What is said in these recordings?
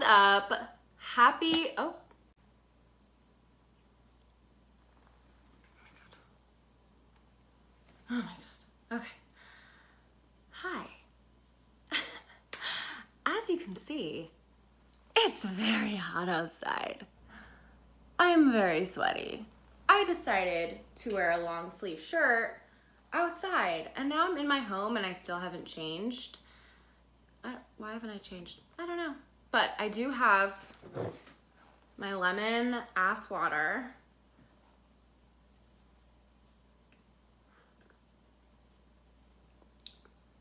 is up? Happy, oh. Oh my God, okay. Hi. As you can see, it's very hot outside. I'm very sweaty. I decided to wear a long sleeve shirt outside, and now I'm in my home and I still haven't changed. Why haven't I changed? I don't know. But I do have my lemon ass water.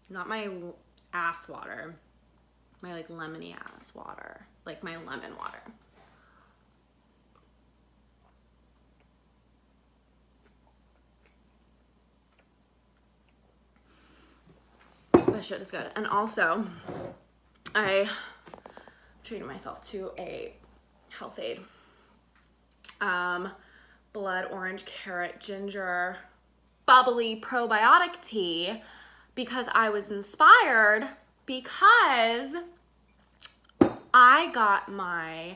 Not my ass water. My like lemony ass water. Like my lemon water. That shit is good. And also, I treated myself to a health aid. Blood orange, carrot, ginger, bubbly probiotic tea because I was inspired because I got my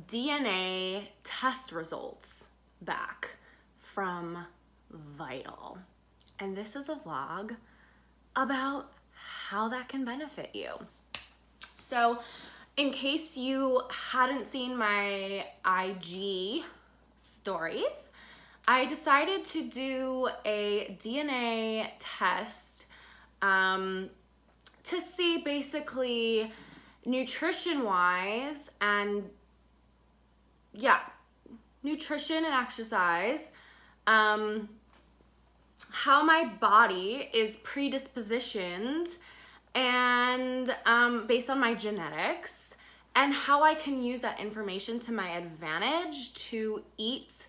DNA test results back from VITL. And this is a vlog about how that can benefit you. So in case you hadn't seen my IG stories, I decided to do a DNA test to see basically nutrition-wise and nutrition and exercise, how my body is predispositioned and based on my genetics, and how I can use that information to my advantage to eat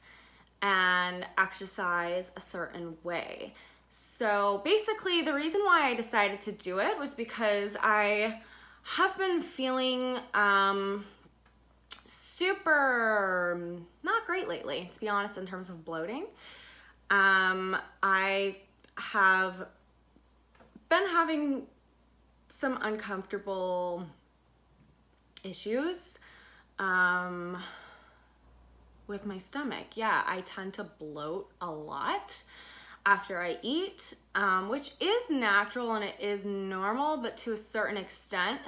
and exercise a certain way. So basically the reason why I decided to do it was because I have been feeling super not great lately, to be honest, in terms of bloating. I have been having some uncomfortable issues with my stomach. Yeah, I tend to bloat a lot after I eat, which is natural and it is normal, but to a certain extent.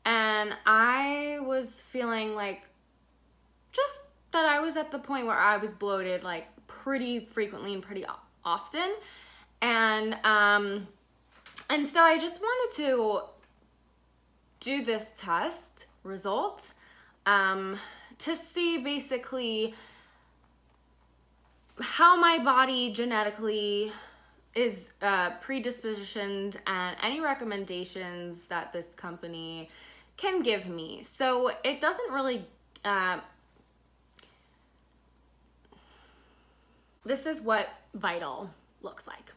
And I was feeling like just that I was at the point where I was bloated like pretty frequently and pretty often. And so I just wanted to do this test result to see basically how my body genetically is predispositioned and any recommendations that this company can give me. So it doesn't really, this is what VITL looks like.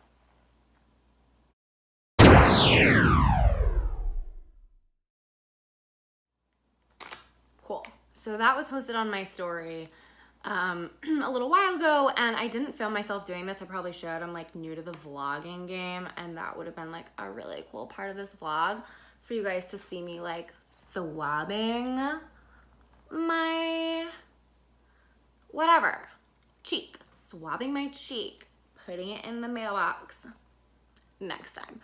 Cool. So that was posted on my story a little while ago, and I didn't film myself doing this. I probably should. I'm like new to the vlogging game, and that would have been like a really cool part of this vlog for you guys to see me like swabbing my whatever cheek, swabbing my cheek, putting it in the mailbox next time.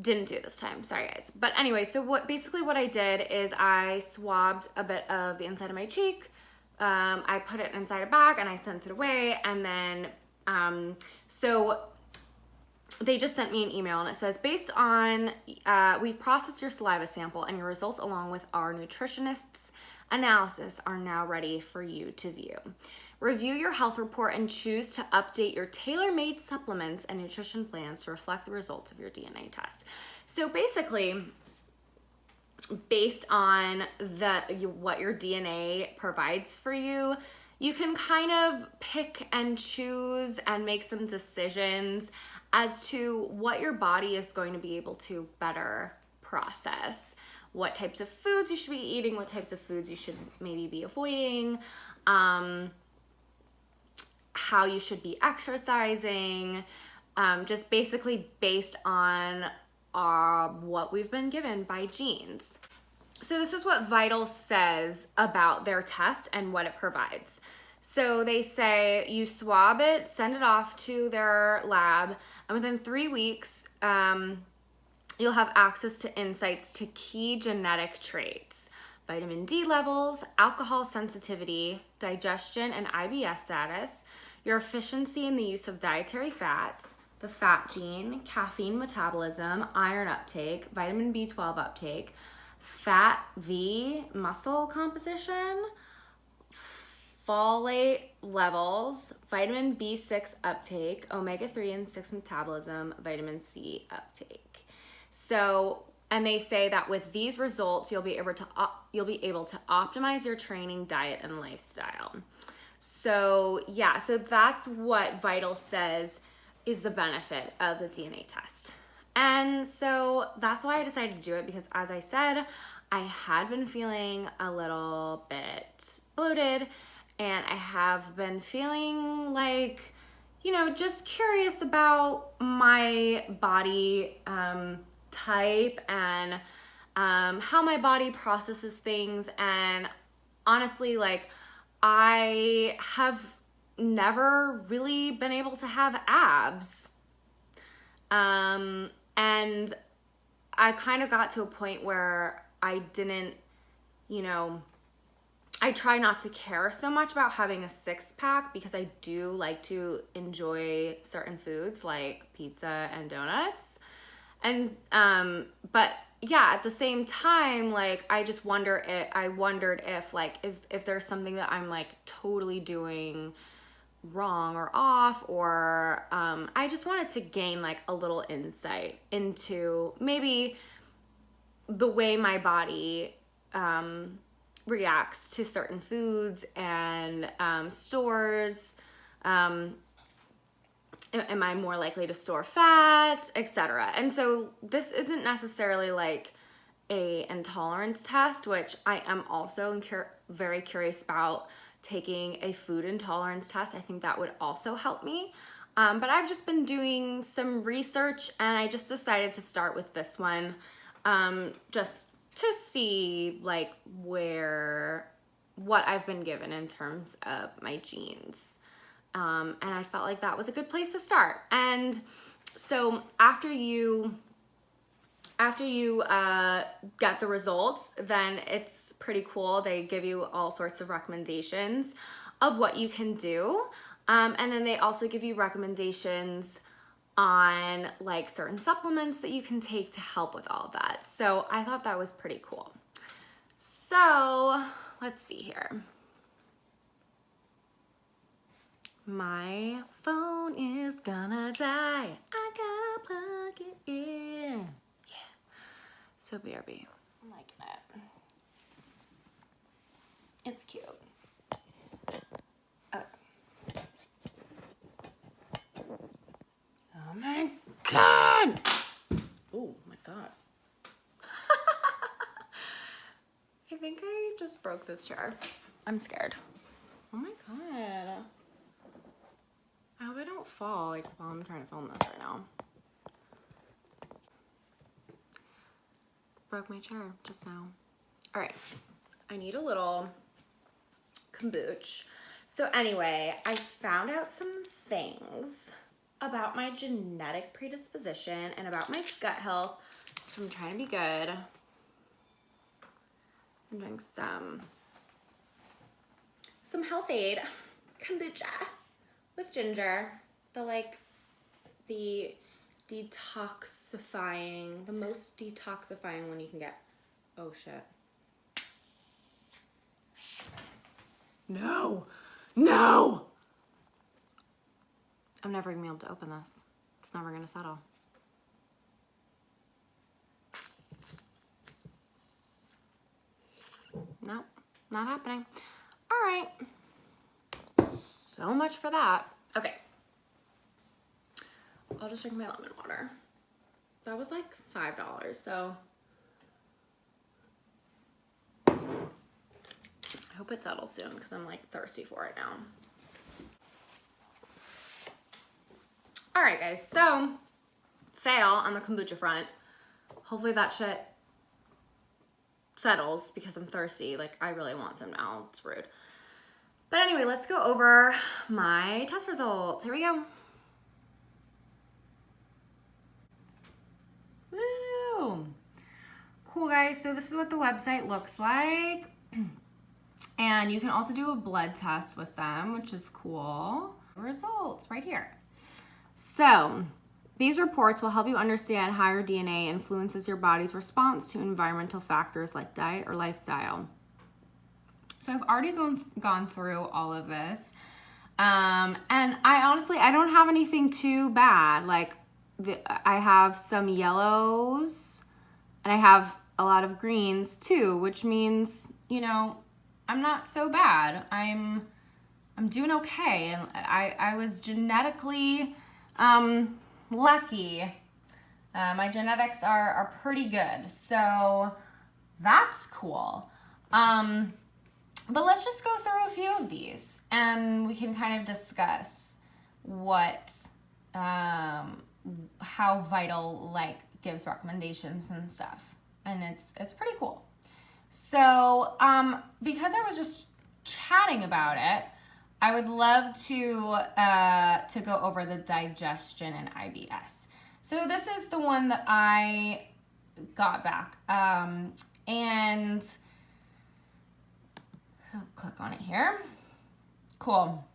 Didn't do this time, sorry guys. But anyway, so what I did is I swabbed a bit of the inside of my cheek. I put it inside a bag and I sent it away. And then, so they just sent me an email and it says, based on, we've processed your saliva sample and your results along with our nutritionist's analysis are now ready for you to view. Review your health report and choose to update your tailor-made supplements and nutrition plans to reflect the results of your DNA test. So basically, based on what your DNA provides for you, you can kind of pick and choose and make some decisions as to what your body is going to be able to better process, what types of foods you should be eating, what types of foods you should maybe be avoiding, how you should be exercising, just basically based on what we've been given by genes. So this is what VITL says about their test and what it provides. So they say you swab it, send it off to their lab, and within 3 weeks, you'll have access to insights to key genetic traits: vitamin D levels, alcohol sensitivity, digestion and IBS status, your efficiency in the use of dietary fats, the fat gene, caffeine metabolism, iron uptake, vitamin B12 uptake, fat V muscle composition, folate levels, vitamin B6 uptake, omega-3 and 6 metabolism, vitamin C uptake. So, and they say that with these results, you'll be able to optimize your training, diet, and lifestyle. So yeah, so that's what VITL says is the benefit of the DNA test. And so that's why I decided to do it, because as I said, I had been feeling a little bit bloated, and I have been feeling like, you know, just curious about my body type and how my body processes things. And honestly, like, I have never really been able to have abs. And I kind of got to a point where I didn't, you know, I try not to care so much about having a six-pack, because I do like to enjoy certain foods like pizza and donuts. And, but yeah, at the same time, like, I just wondered if like, if there's something that I'm like totally doing wrong or off, or, I just wanted to gain like a little insight into maybe the way my body, reacts to certain foods and, stores, am I more likely to store fats, etc. And so this isn't necessarily like a intolerance test, which I am also very curious about taking a food intolerance test. I think that would also help me. But I've just been doing some research, and I just decided to start with this one, just to see like what I've been given in terms of my genes. And I felt like that was a good place to start. And so after you get the results, then it's pretty cool. They give you all sorts of recommendations of what you can do. And then they also give you recommendations on like certain supplements that you can take to help with all of that. So I thought that was pretty cool. So let's see here. My phone is gonna die. I gotta plug it in. Yeah. So BRB. I'm liking it. It's cute. Oh. Oh my God. Oh my God. I think I just broke this chair. I'm scared. Oh my God. I hope I don't fall like while I'm trying to film this right now. Broke my chair just now. All right, I need a little kombucha. So anyway, I found out some things about my genetic predisposition and about my gut health. So I'm trying to be good. I'm doing some health aid kombucha with ginger, the detoxifying, the most detoxifying one you can get. Oh shit. No, no. I'm never gonna be able to open this. It's never gonna settle. No, not happening. All right. So much for that. Okay. I'll just drink my lemon water. That was like $5, so I hope it settles soon because I'm like thirsty for it now. All right, guys, so fail on the kombucha front. Hopefully that shit settles because I'm thirsty. Like, I really want some now. It's rude. But anyway, let's go over my test results. Here we go. Woo! Cool, guys. So this is what the website looks like. And you can also do a blood test with them, which is cool. Results right here. So these reports will help you understand how your DNA influences your body's response to environmental factors like diet or lifestyle. So I've already gone through all of this. And I don't have anything too bad. Like, I have some yellows and I have a lot of greens too, which means, you know, I'm not so bad. I'm doing okay. And I was genetically lucky. My genetics are pretty good. So that's cool. But let's just go through a few of these and we can kind of discuss what, how VITL like gives recommendations and stuff. And it's pretty cool. So, because I was just chatting about it, I would love to go over the digestion and IBS. So this is the one that I got back. And I'll click on it here. Cool.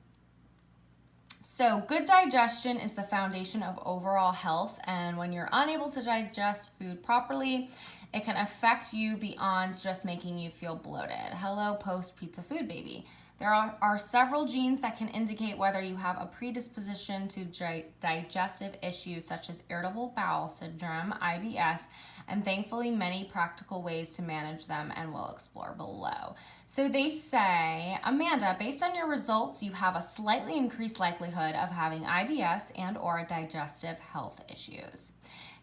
So good digestion is the foundation of overall health, and when you're unable to digest food properly, it can affect you beyond just making you feel bloated. Hello, post-pizza food baby. There are several genes that can indicate whether you have a predisposition to digestive issues such as irritable bowel syndrome, IBS, and thankfully many practical ways to manage them, and we'll explore below. So they say, Amanda, based on your results, you have a slightly increased likelihood of having IBS and or digestive health issues.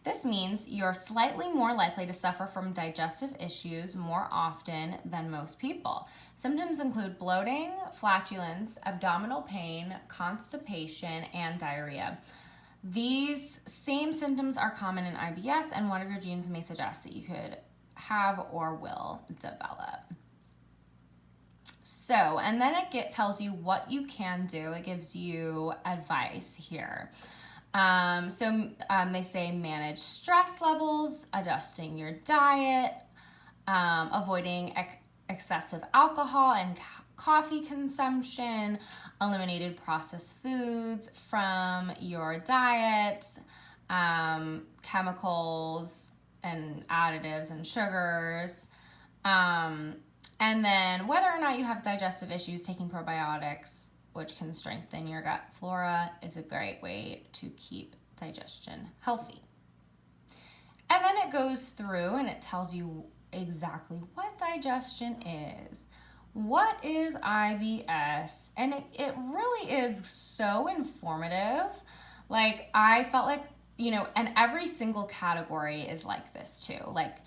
This means you're slightly more likely to suffer from digestive issues more often than most people. Symptoms include bloating, flatulence, abdominal pain, constipation, and diarrhea. These same symptoms are common in IBS, and one of your genes may suggest that you could have or will develop. So, and then it tells you what you can do. It gives you advice here. They say manage stress levels, adjusting your diet, avoiding excessive alcohol and coffee consumption, eliminated processed foods from your diet, chemicals and additives and sugars, and then whether or not you have digestive issues, taking probiotics, which can strengthen your gut flora, is a great way to keep digestion healthy. And then it goes through and it tells you exactly what digestion is, what is IBS, and it really is so informative. Like, I felt like, you know, and every single category is like this too. Like,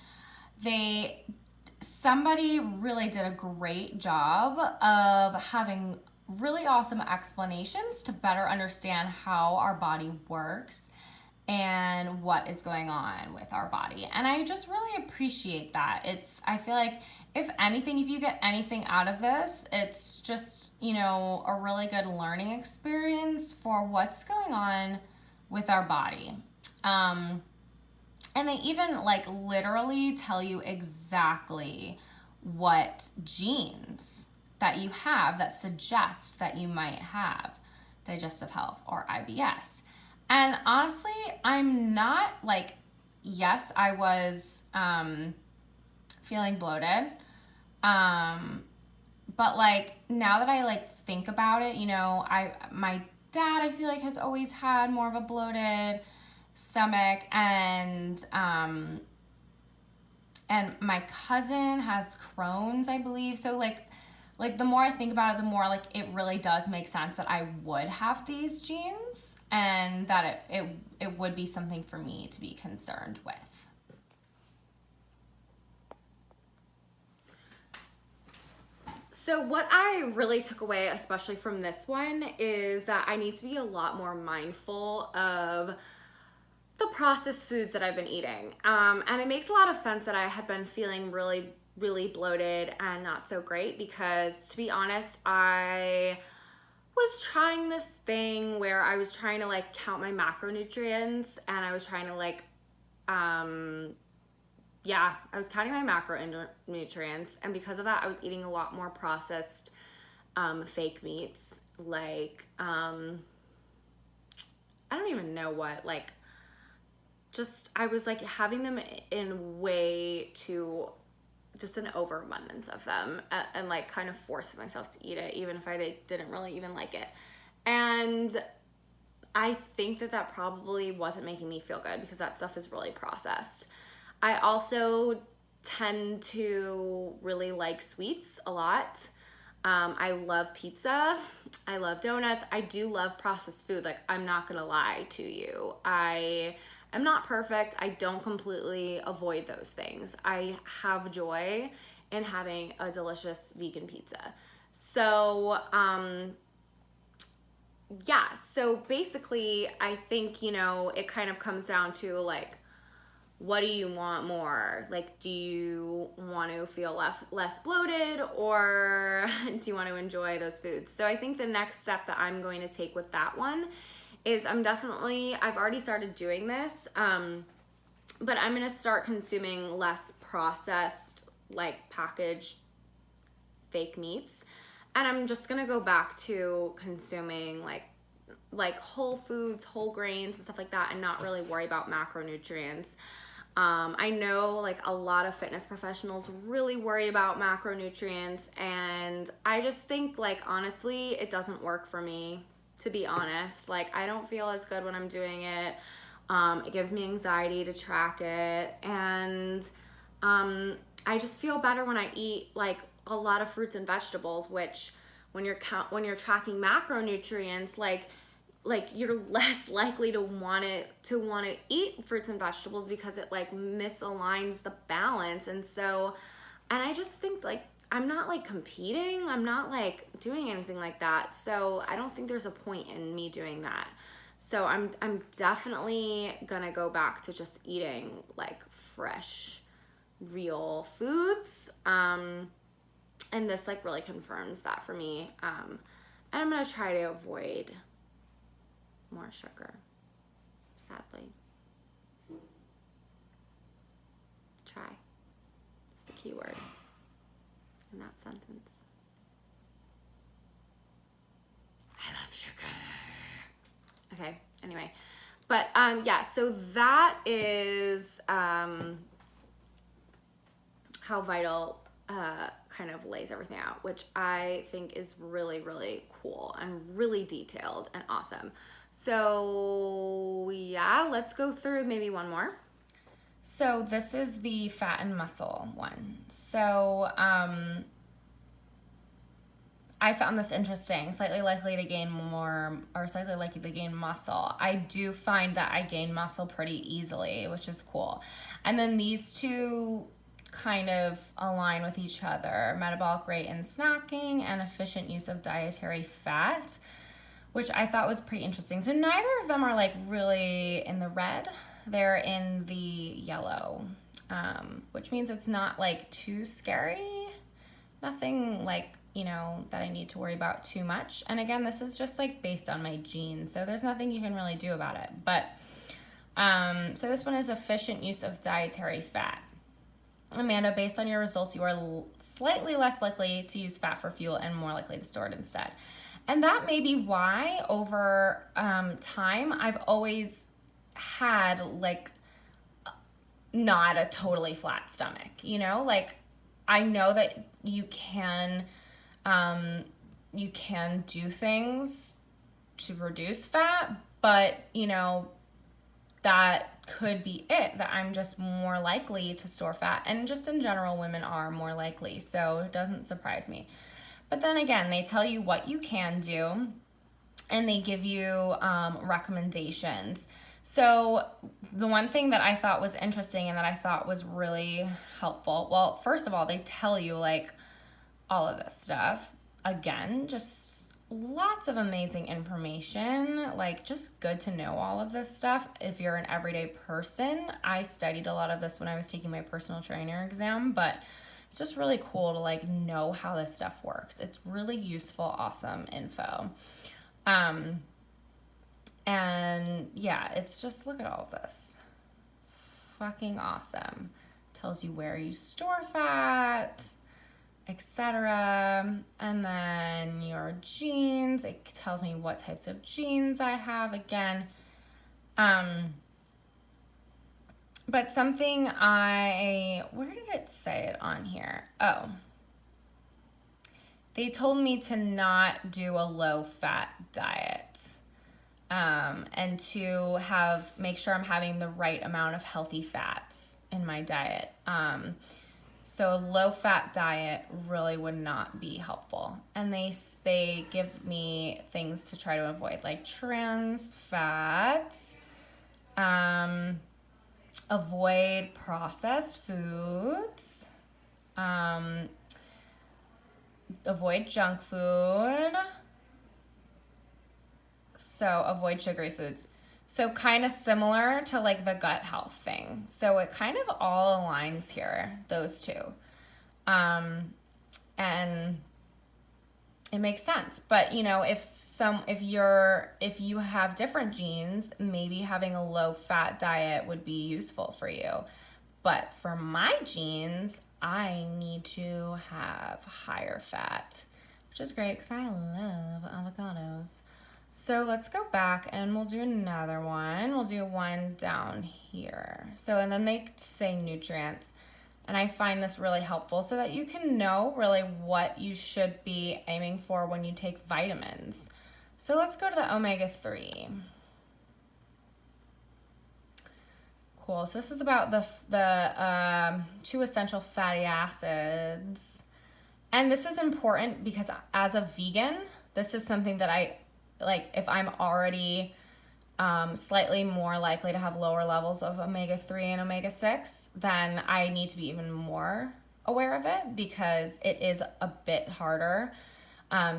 somebody really did a great job of having really awesome explanations to better understand how our body works and what is going on with our body. And I just really appreciate that. I feel like if anything, if you get anything out of this, it's just, you know, a really good learning experience for what's going on with our body. And they even like literally tell you exactly what genes that you have that suggest that you might have digestive health or IBS. And honestly, I'm not like, yes, I was feeling bloated. But like now that I like think about it, you know, my dad, I feel like has always had more of a bloated stomach, and my cousin has Crohn's, I believe. So like the more I think about it, the more like it really does make sense that I would have these genes, and that it would be something for me to be concerned with. So what I really took away, especially from this one, is that I need to be a lot more mindful of the processed foods that I've been eating. And it makes a lot of sense that I had been feeling really really bloated and not so great, because to be honest, I was trying this thing where I was trying to like count my macronutrients, and I was trying to like, yeah, I was counting my macronutrients, and because of that, I was eating a lot more processed fake meats, like, I don't even know what, like, just, I was like having them in way too, just an overabundance of them, and like kind of forcing myself to eat it, even if I didn't really even like it. And I think that that probably wasn't making me feel good, because that stuff is really processed. I also tend to really like sweets a lot. I love pizza. I love donuts. I do love processed food. Like, I'm not gonna lie to you. I am not perfect. I don't completely avoid those things. I have joy in having a delicious vegan pizza. So, yeah, so basically, I think, you know, it kind of comes down to like, what do you want more? Like, do you want to feel less bloated, or do you want to enjoy those foods? So I think the next step that I'm going to take with that one is I've already started doing this, but I'm going to start consuming less processed, like packaged fake meats. And I'm just going to go back to consuming like whole foods, whole grains and stuff like that, and not really worry about macronutrients. I know like a lot of fitness professionals really worry about macronutrients, and I just think, like, honestly, it doesn't work for me, to be honest. Like, I don't feel as good when I'm doing it. It gives me anxiety to track it, and I just feel better when I eat like a lot of fruits and vegetables, which when you're tracking macronutrients, like you're less likely to want to eat fruits and vegetables, because it like misaligns the balance. And I just think, like, I'm not like competing, I'm not like doing anything like that, so I don't think there's a point in me doing that. So I'm definitely gonna go back to just eating like fresh, real foods, and this like really confirms that for me. And I'm gonna try to avoid more sugar, sadly. Try. It's the key word in that sentence. I love sugar. Okay, anyway. But yeah, so that is how VITL kind of lays everything out, which I think is really, really cool and really detailed and awesome. So yeah, let's go through maybe one more. So this is the fat and muscle one. So I found this interesting. Slightly likely to gain more, or slightly likely to gain muscle. I do find that I gain muscle pretty easily, which is cool. And then these two kind of align with each other: metabolic rate in snacking and efficient use of dietary fat, which I thought was pretty interesting. So neither of them are like really in the red. They're in the yellow, which means it's not like too scary. Nothing like, you know, that I need to worry about too much. And again, this is just like based on my genes, so there's nothing you can really do about it. But so this one is efficient use of dietary fat. Amanda, based on your results, you are slightly less likely to use fat for fuel and more likely to store it instead. And that may be why over time I've always had like not a totally flat stomach, you know? Like, I know that you can do things to reduce fat, but you know, that could be it, that I'm just more likely to store fat, and just in general, women are more likely, so it doesn't surprise me. But then again, they tell you what you can do, and they give you recommendations. So the one thing that I thought was interesting and that I thought was really helpful, well, first of all, they tell you like all of this stuff. Again, just lots of amazing information, like just good to know all of this stuff if you're an everyday person. I studied a lot of this when I was taking my personal trainer exam, but it's just really cool to like know how this stuff works. It's really useful, awesome info. And yeah, it's just, look at all of this. Fucking awesome. Tells you where you store fat, etc. And then your genes, it tells me what types of genes I have again. But something where did it say it on here? Oh, they told me to not do a low fat diet. And to make sure I'm having the right amount of healthy fats in my diet. So a low fat diet really would not be helpful. And they give me things to try to avoid, like trans fats, avoid processed foods, avoid junk food, so avoid sugary foods. So kind of similar to like the gut health thing. So it kind of all aligns here, those two. And it makes sense. But you know, if you have different genes, maybe having a low fat diet would be useful for you. But for my genes, I need to have higher fat, which is great because I love avocados. So let's go back and we'll do another one. We'll do one down here. So, and then they say nutrients. And I find this really helpful so that you can know really what you should be aiming for when you take vitamins. So let's go to the omega-3. Cool. So this is about the 2 essential fatty acids. And this is important because as a vegan, this is something that I, like, if I'm already slightly more likely to have lower levels of omega-3 and omega-6, then I need to be even more aware of it because it is a bit harder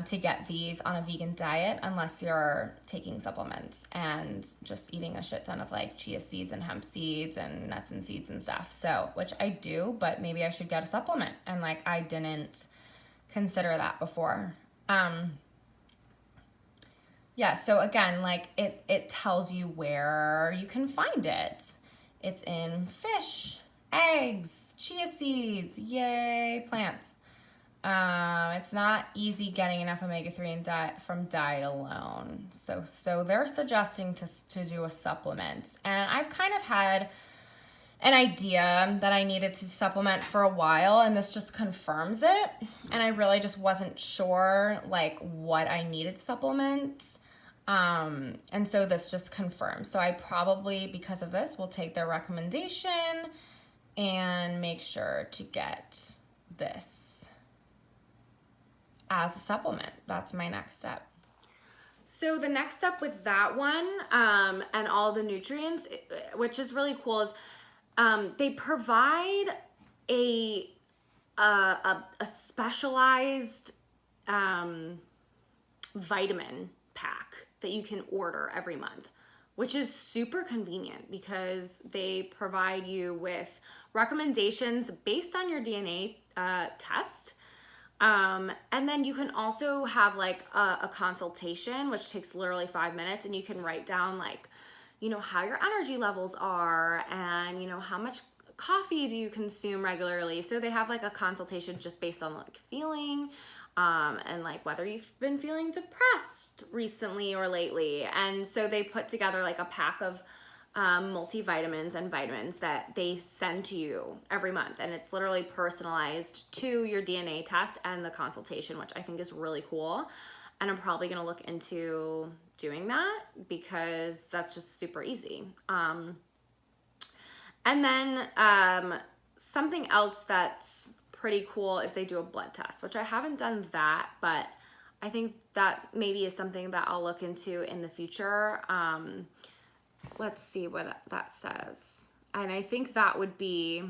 to get these on a vegan diet unless you're taking supplements and just eating a shit ton of like chia seeds and hemp seeds and nuts and seeds and stuff. So, which I do, but maybe I should get a supplement. And like, I didn't consider that before. Yeah, so again, like it tells you where you can find it. It's in fish, eggs, chia seeds, yay, plants. It's not easy getting enough omega-3 from diet alone. So they're suggesting to do a supplement. And I've kind of had an idea that I needed to supplement for a while, and this just confirms it. And I really just wasn't sure like what I needed to supplement. And so this just confirms. So I probably, because of this, will take their recommendation and make sure to get this as a supplement. That's my next step. So the next step with that one and all the nutrients, which is really cool, is they provide a specialized vitamin pack that you can order every month, which is super convenient because they provide you with recommendations based on your DNA test. And then you can also have like a consultation, which takes literally 5 minutes, and you can write down like, you know, how your energy levels are and, you know, how much coffee do you consume regularly. So they have like a consultation just based on like feeling, and like whether you've been feeling depressed recently or lately. And so they put together like a pack of multivitamins and vitamins that they send to you every month, and it's literally personalized to your DNA test and the consultation, which I think is really cool. And I'm probably gonna look into doing that because that's just super easy. And then something else that's pretty cool is they do a blood test, which I haven't done that, but I think that maybe is something that I'll look into in the future. Let's see what that says. And I think that would be,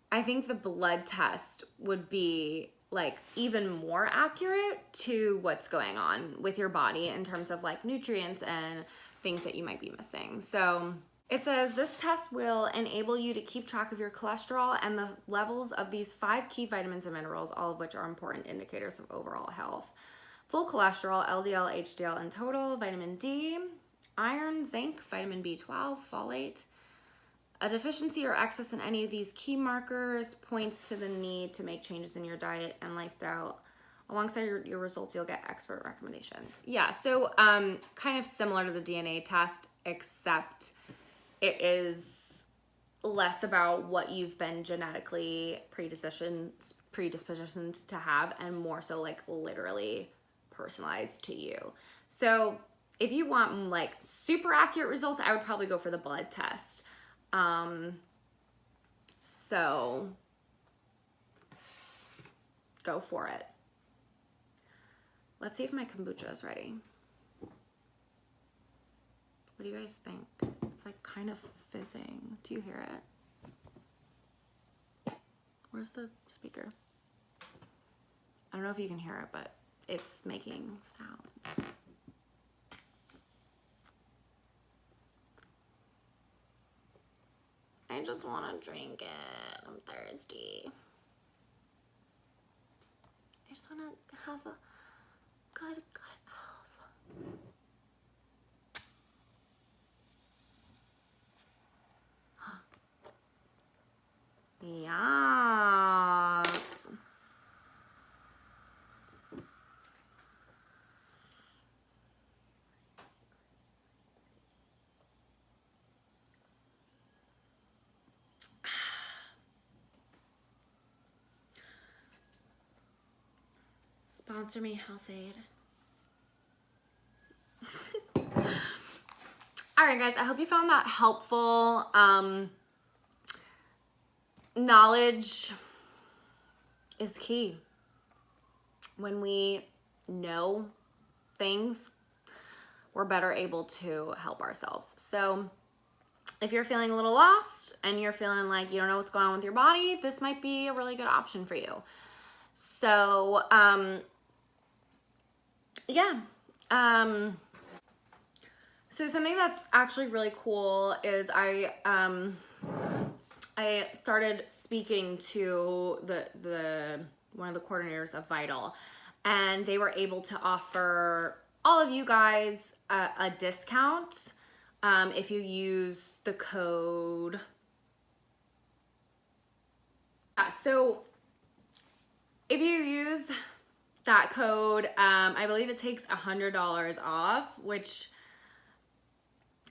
I think the blood test would be like even more accurate to what's going on with your body in terms of like nutrients and things that you might be missing. So It says this test will enable you to keep track of your cholesterol and the levels of these 5 key vitamins and minerals, all of which are important indicators of overall health. Full cholesterol, LDL, HDL in total, vitamin D, iron, zinc, vitamin B12, folate. A deficiency or excess in any of these key markers points to the need to make changes in your diet and lifestyle. Alongside your results, you'll get expert recommendations. Yeah, so kind of similar to the DNA test, except it is less about what you've been genetically predispositioned to have, and more so like literally personalized to you. So if you want like super accurate results, I would probably go for the blood test. So go for it. Let's see if my kombucha is ready. What do you guys think? It's like kind of fizzing. Do you hear it? Where's the speaker? I don't know if you can hear it, but it's making sound. I just want to drink it. I'm thirsty. I just want to have a good health. Yes. Sponsor me, Health Aid. All right, guys, I hope you found that helpful. Knowledge is key. When we know things, we're better able to help ourselves. So if you're feeling a little lost and you're feeling like you don't know what's going on with your body, this might be a really good option for you. So, yeah. So something that's actually really cool is I started speaking to the one of the coordinators of VITL, and they were able to offer all of you guys a discount if you use the code. So if you use that code, I believe it takes $100 off, which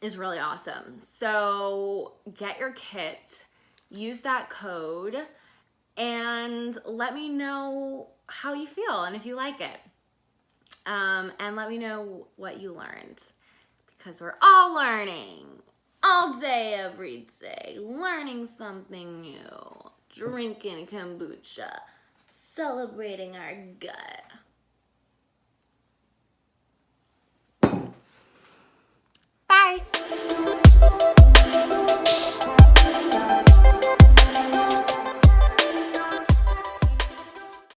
is really awesome. So get your kit, use that code, and let me know how you feel and if you like it. And let me know what you learned, because we're all learning all day, every day, learning something new, drinking kombucha, celebrating our gut.